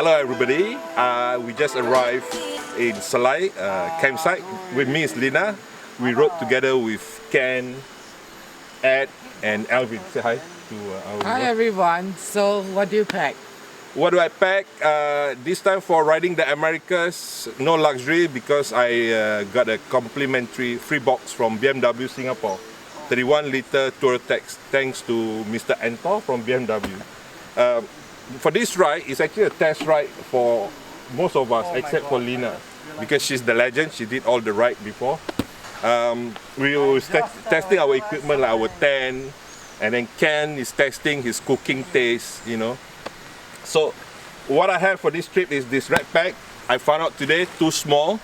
Hello everybody, we just arrived in Salai campsite. With me is Lina. We rode together with Ken, Ed and Elvin. Say hi to our Hi everyone, so what do you pack? What do I pack? This time for riding the Americas, no luxury because I got a complimentary free box from BMW Singapore. 31-liter Touartex, thanks to Mr. Antor from BMW. For this ride, it's actually a test ride for most of us except for Lina, because she's the legend, she did all the ride before. We were testing our equipment, like our tent, and then Ken is testing his cooking taste, you know. So what I have for this trip is this red pack. I found out today, too small,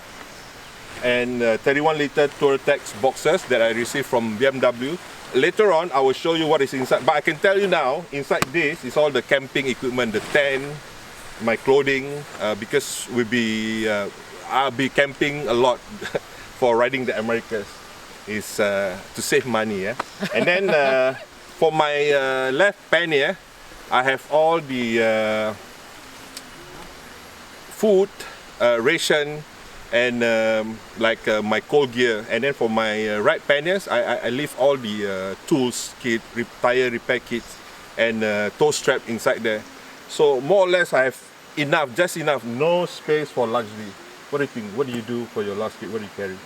and 31-liter Touartex boxes that I received from BMW. Later on, I will show you what is inside, but I can tell you now, inside this is all the camping equipment, the tent, my clothing, because I'll be camping a lot for riding the Americas. Is to save money, yeah. And then for my left pannier, I have all the food, ration, and my cold gear. And then for my right panniers, I leave all the tools kit, tire repair kits, and toe strap inside there. So more or less I have enough, just enough, no space for luxury. What do you think? What do you do for your last trip? What do you carry?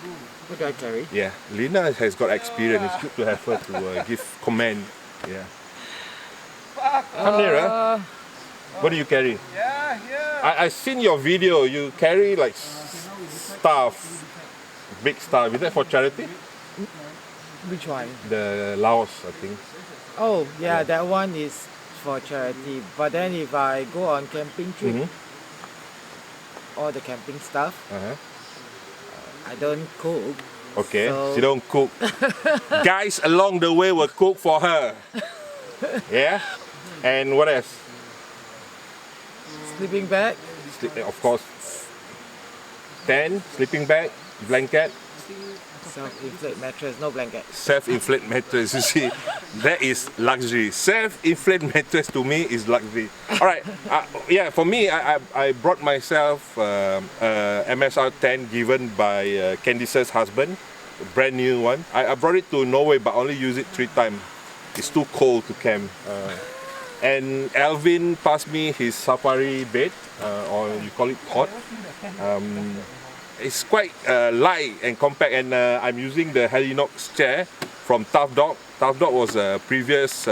What do I carry? Yeah, Lina has got experience. It's good to have her to give comment. Yeah. Come nearer. What do you carry? I've seen your video. You carry like stuff, big stuff. Is that for charity? Which one? The Laos, I think. Oh, yeah, that one is for charity. But then if I go on camping trip, all the camping stuff, I don't cook. Okay, so she don't cook. Guys along the way will cook for her. Yeah? And what else? Sleeping bag. Of course. Tent, sleeping bag, blanket. Self-inflate mattress, no blanket. Self-inflate mattress, you see, that is luxury. Self-inflate mattress to me is luxury. Alright, yeah, for me, I brought myself MSR tent given by Candice's husband, a brand new one. I brought it to Norway but only use it 3 times. It's too cold to camp. And Elvin passed me his safari bed, or you call it cot. It's quite light and compact, and I'm using the Helinox chair from Tough Dog. Tough Dog was a previous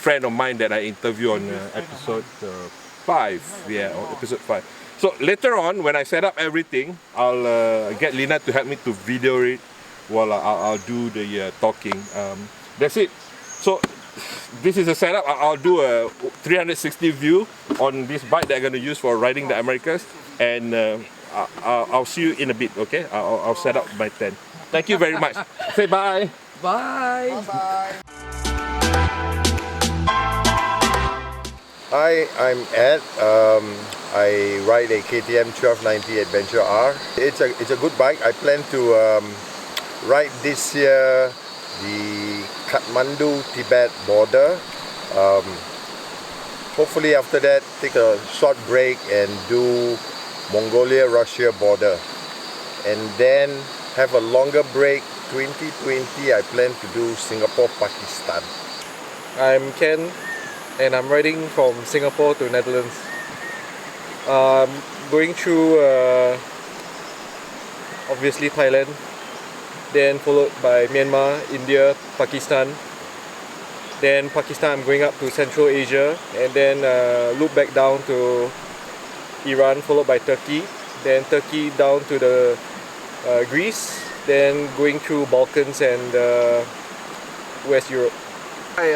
friend of mine that I interviewed on episode 5. Yeah, or episode 5. So later on, when I set up everything, I'll get Lina to help me to video it while I'll do the talking. That's it. So this is a setup. I'll do a 360 view on this bike that I'm going to use for riding the Americas, and I'll see you in a bit, okay? I'll set up my tent. Thank you very much. Say bye. Bye. Bye. Hi, I'm Ed. I ride a KTM 1290 Adventure R. It's a good bike. I plan to ride this year the Kathmandu-Tibet border. Hopefully after that take a short break and do Mongolia-Russia border, and then have a longer break. 2020 I plan to do Singapore-Pakistan. I'm Ken and I'm riding from Singapore to Netherlands. Going through obviously Thailand, then followed by Myanmar, India, Pakistan. Then Pakistan, I'm going up to Central Asia, and then loop back down to Iran, followed by Turkey. Then Turkey down to the Greece, then going through Balkans and West Europe. Hi,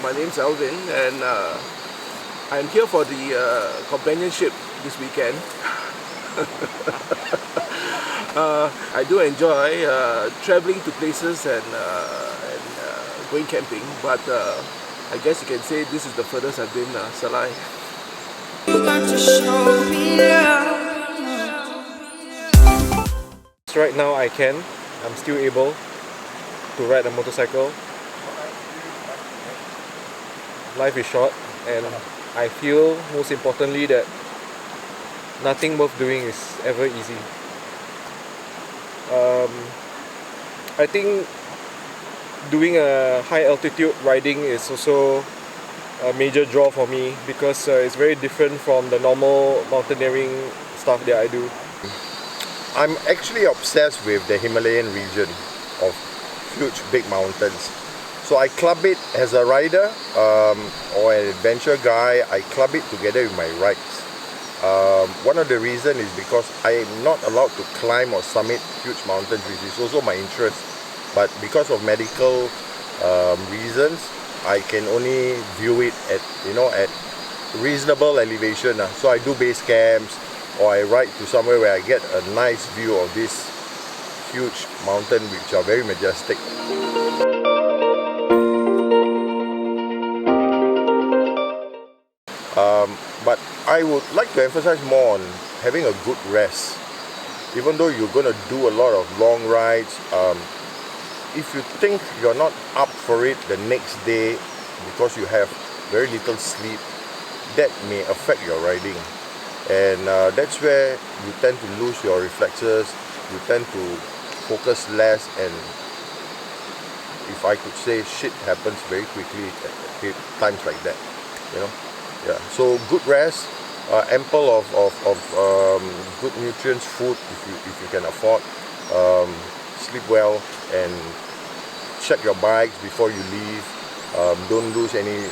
my name's Elvin, and I'm here for the companionship this weekend. I do enjoy traveling to places and going camping, but I guess you can say this is the furthest I've been, Salai. You got to show me love. Right now I can. I'm still able to ride a motorcycle. Life is short, and I feel most importantly that nothing worth doing is ever easy. I think doing a high altitude riding is also a major draw for me because it's very different from the normal mountaineering stuff that I do. I'm actually obsessed with the Himalayan region of huge big mountains. So I club it as a rider or an adventure guy. I club it together with my rides. One of the reasons is because I am not allowed to climb or summit huge mountains, which is also my interest. But because of medical reasons, I can only view it at at reasonable elevation. So I do base camps, or I ride to somewhere where I get a nice view of this huge mountain, which are very majestic. But I would like to emphasize more on having a good rest. Even though you're going to do a lot of long rides, if you think you're not up for it the next day because you have very little sleep, that may affect your riding. And that's where you tend to lose your reflexes, you tend to focus less, and if I could say, shit happens very quickly at times like that, Yeah. So good rest, ample of good nutrients, food if you can afford, sleep well, and check your bikes before you leave. Don't lose any,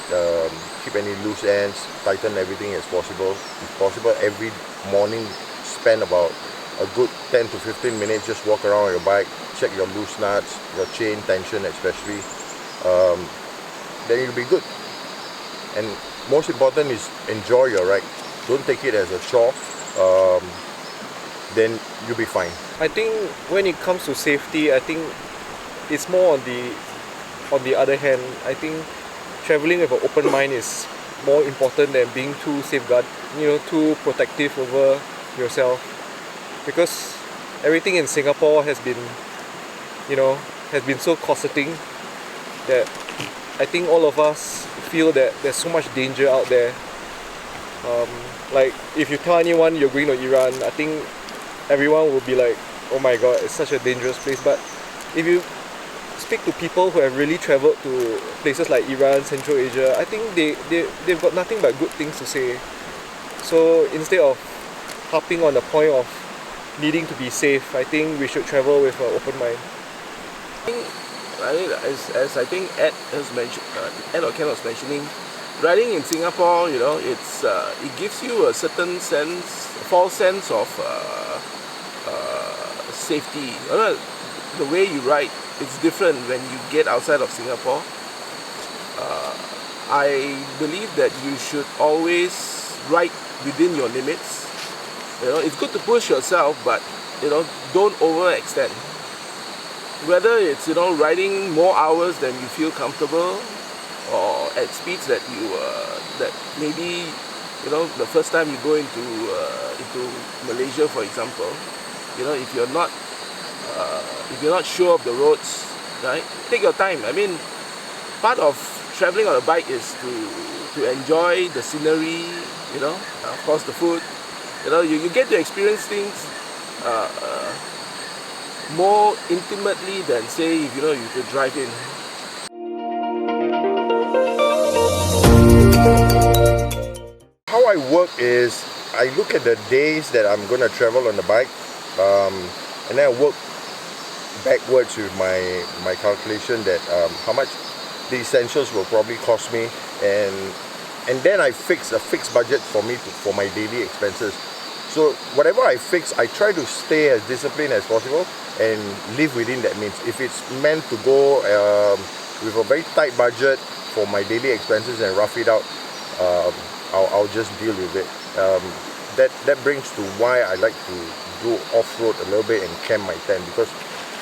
keep any loose ends, tighten everything as possible. If possible, every morning spend about a good 10 to 15 minutes, just walk around your bike, check your loose nuts, your chain tension especially, then you'll be good. And most important is enjoy your ride. Don't take it as a chore, then you'll be fine. I think when it comes to safety, I think it's more on the other hand. I think traveling with an open mind is more important than being too too protective over yourself, because everything in Singapore has been so cosseting that I think all of us feel that there's so much danger out there. Like if you tell anyone you're going to Iran, I think everyone will be like, oh my god, it's such a dangerous place. But if you speak to people who have really traveled to places like Iran, Central Asia, I think they've got nothing but good things to say. So instead of harping on the point of needing to be safe, I think we should travel with an open mind. I think as I think Ed has mentioned, Ed or Ken was mentioning, riding in Singapore, it gives you a certain false sense of safety. The way you ride, it's different when you get outside of Singapore. I believe that you should always ride within your limits. It's good to push yourself, but don't overextend. Whether it's riding more hours than you feel comfortable, or at speeds that you that maybe the first time you go into Malaysia, for example, if you're not sure of the roads, right, take your time. I mean, part of traveling on a bike is to enjoy the scenery, of course the food. You get to experience things more intimately than say if you could drive in. How I work is I look at the days that I'm going to travel on the bike, and then I work backwards with my calculation that how much the essentials will probably cost me, and then I fix a fixed budget for my daily expenses. So whatever I fix, I try to stay as disciplined as possible and live within that means. If it's meant to go with a very tight budget for my daily expenses and rough it out, I'll just deal with it. That brings to why I like to go off-road a little bit and camp my tent, because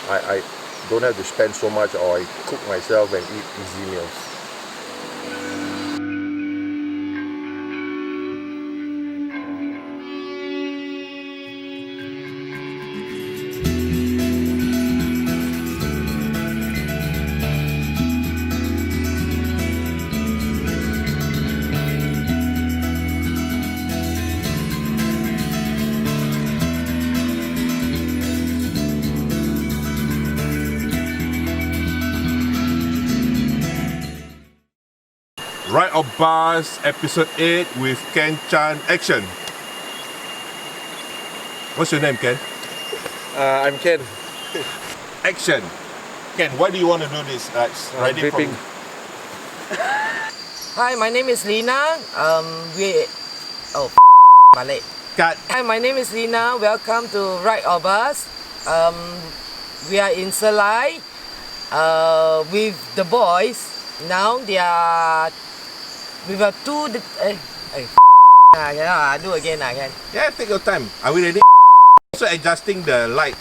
I don't have to spend so much, or I cook myself and eat easy meals. Ride or Bus, episode 8 with Ken Chan. Action. What's your name, Ken? I'm Ken. Action. Ken, why do you want to do this? Riding dripping. Hi, my name is Lina. Malay. Cut. Hi, my name is Lina. Welcome to Ride or Bus. We are in Selai with the boys. Now they are with a two. Yeah, take your time. Are we ready? Also adjusting the light.